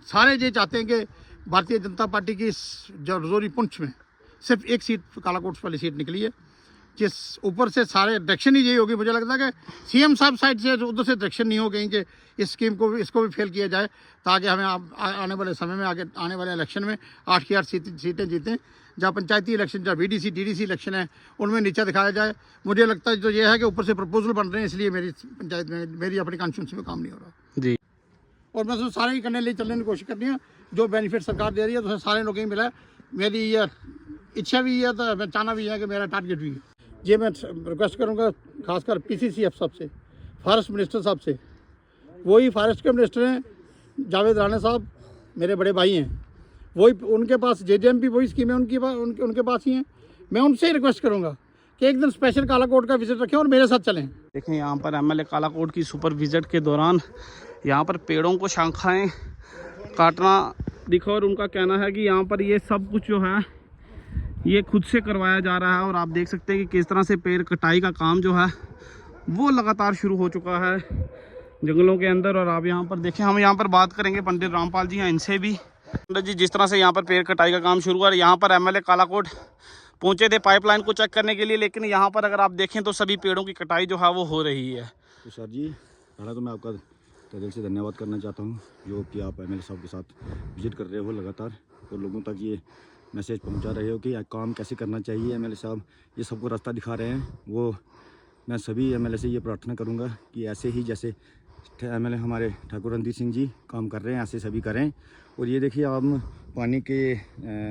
सारे ये चाहते हैं कि भारतीय जनता पार्टी की जो रजौरी पुंछ में सिर्फ एक सीट कालाकोट वाली सीट निकली है, जिस ऊपर से सारे डायरेक्शन ही यही होगी। मुझे लगता है कि सीएम साहब साइड से उधर से डायरेक्शन नहीं हो गई कि इस स्कीम को भी, इसको भी फेल किया जाए, ताकि हमें आने वाले समय में, आगे आने वाले इलेक्शन में 8 की 8 सीटें जीतें। जहाँ पंचायती इलेक्शन, जहाँ बीडीसी डीडीसी इलेक्शन है, उनमें नीचा दिखाया जाए। मुझे लगता है जो ये है कि ऊपर से प्रपोजल बन रहे हैं, इसलिए मेरी पंचायत में, मेरी अपनी कॉन्स्टिट्यूंसी में काम नहीं हो रहा जी। और मैं तो सारे ही करने लिए चलने की कोशिश करनी है। जो बेनिफिट सरकार दे रही है तो सारे लोगों को मिला है। मेरी ये इच्छा भी है, तो मैं चाहना भी है कि मेरा टारगेट भी है। ये मैं रिक्वेस्ट करूँगा खासकर पीसीसीएफ साहब से, फॉरेस्ट मिनिस्टर साहब से। वही फॉरेस्ट के मिनिस्टर हैं जावेद राणा साहब, मेरे बड़े भाई हैं। वही उनके पास जेजेएमपी वही स्कीम है, उनके पास ही हैं। मैं उनसे ही रिक्वेस्ट करूँगा कि एक दिन स्पेशल कालाकोट का विजिट रखें और मेरे साथ चलें। देखें यहाँ पर एमएलए कालाकोट की सुपर विजिट के दौरान यहाँ पर पेड़ों को शाखाएं काटना दिखा, और उनका कहना है कि यहाँ पर ये सब कुछ जो है ये खुद से करवाया जा रहा है। और आप देख सकते हैं कि किस तरह से पेड़ कटाई का काम जो है वो लगातार शुरू हो चुका है जंगलों के अंदर। और आप यहाँ पर देखें, हम यहाँ पर बात करेंगे पंडित रामपाल जी हैं, इनसे भी। पंडित जी, जिस तरह से यहाँ पर पेड़ कटाई का काम शुरू हुआ, यहाँ पर एमएलए कालाकोट पहुँचे थे पाइपलाइन को चेक करने के लिए, लेकिन यहाँ पर अगर आप देखें तो सभी पेड़ों की कटाई जो है वो हो रही है। तो सर जी, पहले तो मैं आपका दिल से धन्यवाद करना चाहता हूँ जो कि आप एमएलए साहब के साथ विजिट कर रहे हो लगातार, और लोगों तक ये मैसेज पहुँचा रहे हो कि काम कैसे करना चाहिए। एमएलए साहब ये सबको रास्ता दिखा रहे हैं। वो मैं सभी एमएलए से ये प्रार्थना करूँगा कि ऐसे ही जैसे एमएलए हमारे ठाकुर रणधीर सिंह जी काम कर रहे हैं, ऐसे सभी करें। और ये देखिए, आप पानी के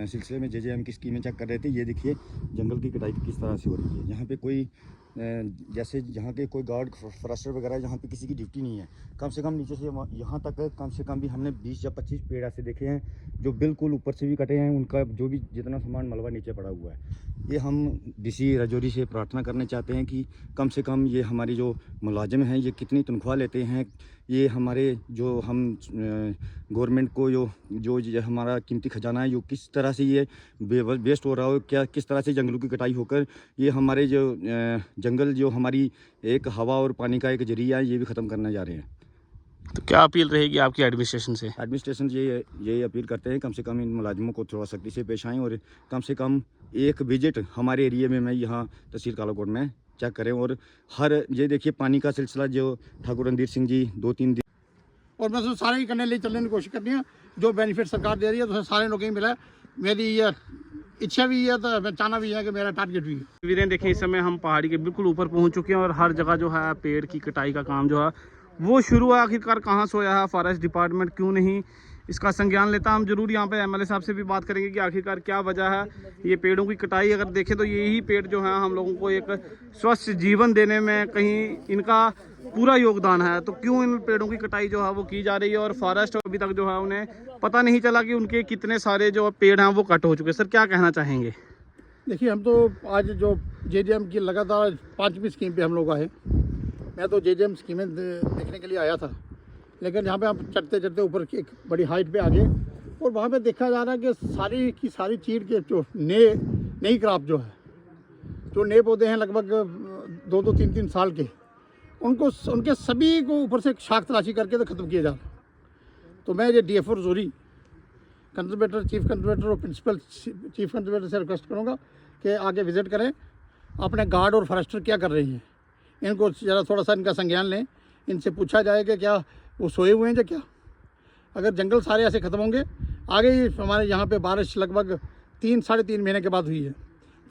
सिलसिले में जेजेएम की स्कीमें चेक कर रहे थे। ये देखिए जंगल की कटाई किस तरह से हो रही है। यहाँ पे कोई जैसे यहाँ के कोई गार्ड फॉरेस्टर वगैरह यहाँ पे किसी की ड्यूटी नहीं है। कम से कम नीचे से यहाँ तक कम से कम भी हमने 20 या 25 पेड़ ऐसे देखे हैं जो बिल्कुल ऊपर से भी कटे हैं। उनका जो भी जितना सामान मलबा नीचे पड़ा हुआ है, ये हम डीसी रजौरी से प्रार्थना करना चाहते हैं कि कम से कम ये हमारी जो मुलाजिम हैं, ये कितनी तनख्वाह लेते हैं, ये हमारे जो हम गवर्नमेंट को जो हमारा कीमती खजाना है, जो किस तरह से ये वेस्ट हो रहा हो, क्या किस तरह से जंगलों की कटाई होकर ये हमारे जो जंगल जो हमारी एक हवा और पानी का एक जरिया है, ये भी ख़त्म करने जा रहे हैं। तो क्या अपील रहेगी आपकी एडमिनिस्ट्रेशन से? एडमिनिस्ट्रेशन ये अपील करते हैं कम से कम इन मुलाजिमों को थोड़ा सख्ती से पेश आएँ, और कम से कम एक विजिट हमारे एरिया में मैं यहाँ तहसील कालाकोट में चेक करें। और हर ये देखिए पानी का सिलसिला जो ठाकुर रणधीर सिंह जी 2-3 दिन, और मैं तो सारे ही करने लिए चलने की कोशिश करनी है। जो बेनिफिट सरकार दे रही है तो सारे लोगों को मिला है। मेरी ये इच्छा भी है, तो मैं चाहना भी है कि मेरा टारगेट भी है। तस्वीरें देखें, इस समय हम पहाड़ी के बिल्कुल ऊपर पहुंच चुके हैं और हर जगह जो है पेड़ की कटाई का काम जो है वो शुरू है। आखिरकार कहाँ से होया है, फॉरेस्ट डिपार्टमेंट क्यों नहीं इसका संज्ञान लेता? हम जरूर यहाँ पे एमएलए साहब से भी बात करेंगे कि आखिरकार क्या वजह है ये पेड़ों की कटाई। अगर देखें तो यही पेड़ जो है हम लोगों को एक स्वस्थ जीवन देने में कहीं इनका पूरा योगदान है, तो क्यों इन पेड़ों की कटाई जो है वो की जा रही है? और फॉरेस्ट अभी तक जो है उन्हें पता नहीं चला कि उनके कितने सारे जो पेड़ हैं वो कट हो चुके। सर, क्या कहना चाहेंगे? देखिए, हम तो आज जो जेजेएम की लगातार 5वीं स्कीम पे हम लोग आए। मैं तो जेजेएम स्कीमें देखने के लिए आया था, लेकिन यहाँ पे आप चढ़ते चढ़ते ऊपर एक बड़ी हाइट पे आ गए और वहाँ पे देखा जा रहा है कि सारी की सारी चीड़ के जो नई क्रॉप जो है, जो नए पौधे हैं लगभग 2-2, 3-3 साल के, उनके सभी को ऊपर से शाख तलाशी करके तो ख़त्म किया जा रहा। तो मैं ये DFO Rajouri, conservator, chief conservator और प्रिंसिपल चीफ कंजर्वेटर से रिक्वेस्ट करूँगा कि आगे विजिट करें, अपने गार्ड और फॉरेस्टर क्या कर रहे हैं, इनको ज़रा थोड़ा सा इनका संज्ञान लें। इनसे पूछा जाए कि क्या वो सोए हुए हैं या क्या। अगर जंगल सारे ऐसे ख़त्म होंगे, आगे ही हमारे यहाँ पे बारिश लगभग 3-3.5 महीने के बाद हुई है।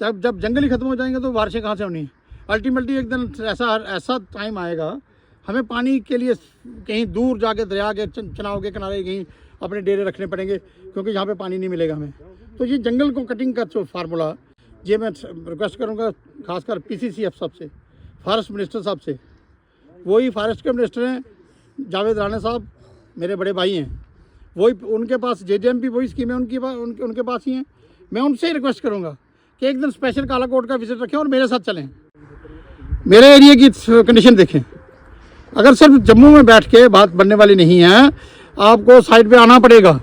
जब जंगल ही ख़त्म हो जाएंगे तो बारिशें कहाँ से होनी है? अल्टीमेटली एक दिन ऐसा टाइम आएगा, हमें पानी के लिए कहीं दूर जाके दरिया के चनाव के किनारे कहीं अपने डेरे रखने पड़ेंगे, क्योंकि यहाँ पे पानी नहीं मिलेगा हमें। तो ये जंगल को कटिंग का जो फार्मूला, ये मैं रिक्वेस्ट करूँगा खासकर पीसीसीएफ साहब से, फॉरेस्ट मिनिस्टर साहब से। वही फॉरेस्ट के मिनिस्टर हैं जावेद राणा साहब, मेरे बड़े भाई हैं। वही उनके पास जेजेएमपी वही स्कीम है, उनके पास ही हैं। मैं उनसे ही रिक्वेस्ट करूँगा कि एक दिन स्पेशल कालाकोट का विजिट रखें और मेरे साथ चलें। मेरे एरिया की कंडीशन देखें। अगर सिर्फ जम्मू में बैठ के बात बनने वाली नहीं है, आपको साइड पे आना पड़ेगा।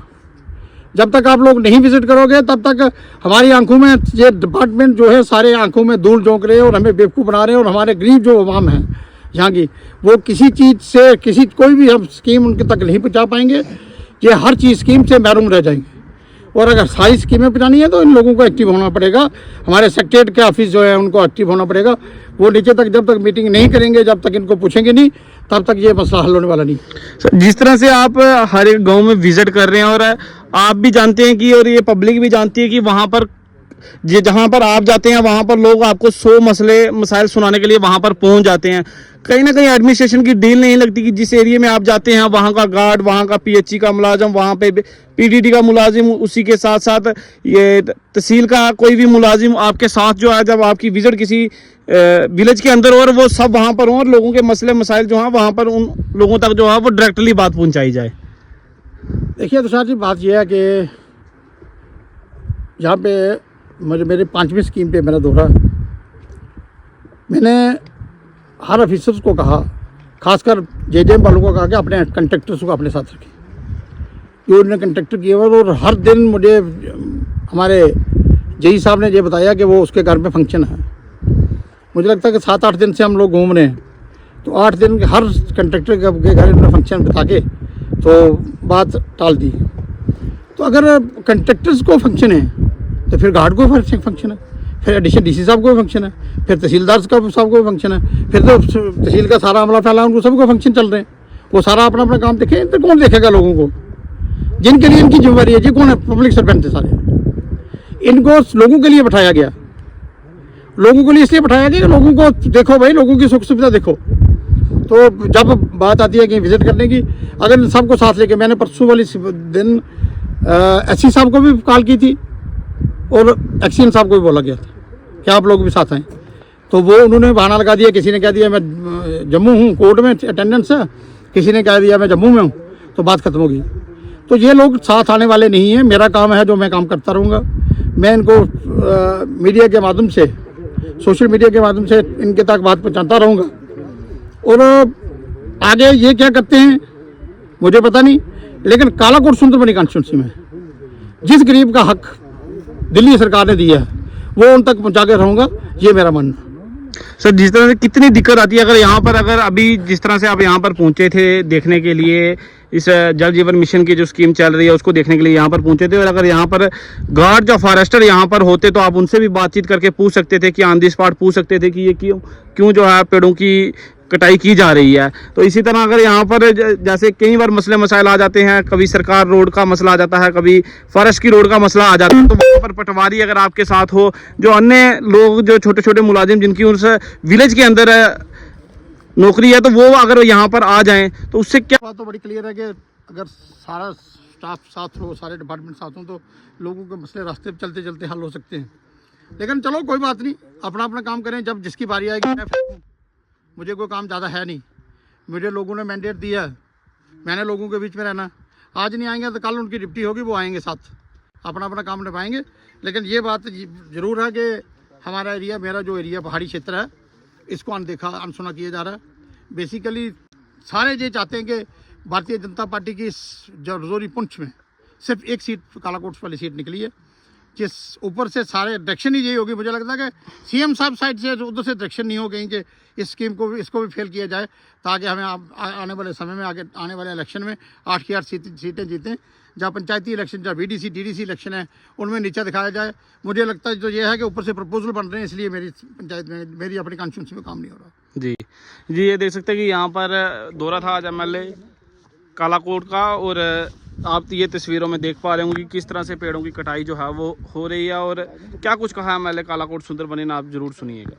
जब तक आप लोग नहीं विजिट करोगे तब तक हमारी आंखों में ये डिपार्टमेंट जो है सारे आंखों में धूल झोंक रहे हैं और हमें बेवकूफ़ बना रहे हैं। और हमारे गरीब जो अवाम है यहाँ की, वो किसी चीज़ से कोई भी हम स्कीम उनके तक नहीं पहुँचा पाएंगे, ये हर चीज़ स्कीम से महरूम रह जाएंगे। और अगर सारी स्कीमें पहुँचानी है तो इन लोगों को एक्टिव होना पड़ेगा। हमारे सेक्रेटरीट के ऑफिस जो है उनको एक्टिव होना पड़ेगा। वो नीचे तक जब तक मीटिंग नहीं करेंगे, जब तक इनको पूछेंगे नहीं, तब तक ये मसला हल होने वाला नहीं। सर, जिस तरह से आप हर एक गांव में विजिट कर रहे हैं और आप भी जानते हैं कि और ये पब्लिक भी जानती है कि वहाँ पर जहाँ पर आप जाते हैं वहाँ पर लोग आपको 100 मसाइल सुनाने के लिए वहाँ पर पहुँच जाते हैं। कहीं ना कहीं एडमिनिस्ट्रेशन की डील नहीं लगती कि जिस एरिया में आप जाते हैं वहाँ का गार्ड, वहाँ का पीएचई का मुलाजिम, वहाँ पे पीडीडी का मुलाजिम, उसी के साथ साथ ये तहसील का कोई भी मुलाजिम आपके साथ जो है, जब आपकी विजिट किसी विलेज के अंदर हो और वो सब वहाँ पर हों और लोगों के मसले मसाइल जो हैं वहाँ पर उन लोगों तक जो है वो डायरेक्टली बात पहुँचाई जाए। देखिए तुषार जी, बात यह है कि यहाँ पे मुझे मेरी 5वीं स्कीम पे मेरा दौरा है। मैंने हर ऑफिसर्स को कहा, खासकर जेजेएम वालों को कहा कि अपने कंट्रैक्टर्स को अपने साथ रखें। ये उन्होंने कंट्रैक्टर किए हुए और हर दिन मुझे हमारे जेई साहब ने ये बताया कि वो उसके घर में फंक्शन है। मुझे लगता है कि 7-8 दिन से हम लोग घूम रहे हैं, तो 8 दिन हर कंट्रैक्टर के घर में फंक्शन बिता के तो बात टाल दी। तो अगर कंट्रैक्टर्स को फंक्शन है तो फिर गार्ड को फंक्शन है, फिर एडिशन डीसी साहब को फंक्शन है, फिर तहसीलदार साहब को फंक्शन है, फिर तो तहसील का सारा अमला फैला उनको सबको फंक्शन चल रहे हैं। वो सारा अपना अपना काम देखें, तो कौन देखेगा लोगों को जिनके लिए इनकी जिम्मेवारी है? जी कौन है? पब्लिक सर्वेंट है सारे। इनको लोगों के लिए बैठाया गया, लोगों के लिए इसलिए बैठाया गया कि लोगों को देखो भाई, लोगों की सुख सुविधा देखो। तो जब बात आती है कि विजिट करने की, अगर सबको साथ लेके, मैंने परसों वाली दिन एससी साहब को भी कॉल की थी और एक्सीएन साहब को भी बोला गया था कि आप लोग भी साथ आएँ। तो वो उन्होंने बहाना लगा दिया, किसी ने कह दिया मैं जम्मू हूँ, कोर्ट में अटेंडेंस है, किसी ने कह दिया मैं जम्मू में हूँ, तो बात खत्म होगी। तो ये लोग साथ आने वाले नहीं हैं। मेरा काम है जो मैं काम करता रहूँगा। मैं इनको मीडिया के माध्यम से, सोशल मीडिया के माध्यम से इनके तक बात पहुँचाता रहूँगा। और आगे ये क्या करते हैं मुझे पता नहीं, लेकिन कालाकोट सुंदरबनी कॉन्स्टिट्यूंसी में जिस गरीब का हक दिल्ली सरकार ने दिया है वो उन तक पहुँचा के रहूँगा, ये मेरा मानना। सर, जिस तरह से कितनी दिक्कत आती है अगर यहाँ पर, अगर अभी जिस तरह से आप यहाँ पर पहुँचे थे देखने के लिए, इस जल जीवन मिशन की जो स्कीम चल रही है उसको देखने के लिए यहाँ पर पहुँचे थे, और अगर यहाँ पर गार्ड या फॉरेस्टर यहाँ पर होते तो आप उनसे भी बातचीत करके पूछ सकते थे कि ऑन दी स्पॉट पूछ सकते थे कि ये क्यों जो है पेड़ों की कटाई की जा रही है। तो इसी तरह अगर यहाँ पर जैसे कई बार मसले मसाइल आ जाते हैं, कभी सरकार रोड का मसला आ जाता है, कभी फॉरेस्ट की रोड का मसला आ जाता है, तो वहाँ पर पटवारी अगर आपके साथ हो, जो अन्य लोग जो छोटे छोटे मुलाजिम जिनकी उस विलेज के अंदर नौकरी है, तो वो अगर यहाँ पर आ जाएं तो उससे क्या बात तो बड़ी क्लियर है कि अगर सारा स्टाफ साथ हो, सारे डिपार्टमेंट साथ हों, तो लोगों के मसले रास्ते पे चलते चलते हल हो सकते हैं। लेकिन चलो कोई बात नहीं, अपना अपना काम करें। जब जिसकी बारी आएगी, मैं मुझे कोई काम ज़्यादा है नहीं, मुझे लोगों ने मैंडेट दिया है, मैंने लोगों के बीच में रहना। आज नहीं आएंगे तो कल उनकी डिप्टी होगी, वो आएंगे साथ, अपना अपना काम निभाएंगे। लेकिन ये बात ज़रूर है कि हमारा एरिया, मेरा जो एरिया पहाड़ी क्षेत्र है, इसको अनदेखा अनसुना किया जा रहा है। बेसिकली सारे ये चाहते हैं कि भारतीय जनता पार्टी की जो रजौरी पुंछ में सिर्फ एक सीट कालाकोट वाली सीट निकली है, जिस ऊपर से सारे डायरेक्शन ही यही होगी। मुझे लगता है कि सीएम साहब साइड से उधर से डायरेक्शन नहीं हो गई कि इस स्कीम को भी, इसको भी फेल किया जाए, ताकि हमें आने वाले समय में, आगे आने वाले इलेक्शन में 8 की 8 सीटें जीतें। जहाँ पंचायती इलेक्शन, जहाँ बीडीसी डीडीसी इलेक्शन है, उनमें नीचा दिखाया जाए। मुझे लगता है जो ये है कि ऊपर से प्रपोजल बन रहे हैं, इसलिए मेरी पंचायत में, मेरी अपनी कॉन्स्टिट्यूंसी में काम नहीं हो रहा। जी, ये देख सकते हैं कि यहाँ पर दौरा था आज एमएलए कालाकोट का, और आप ये तस्वीरों में देख पा रहे होंगे कि किस तरह से पेड़ों की कटाई जो है वो हो रही है, और क्या कुछ कहा एमएलए कालाकोट सुंदरबनी ने, आप जरूर सुनिएगा।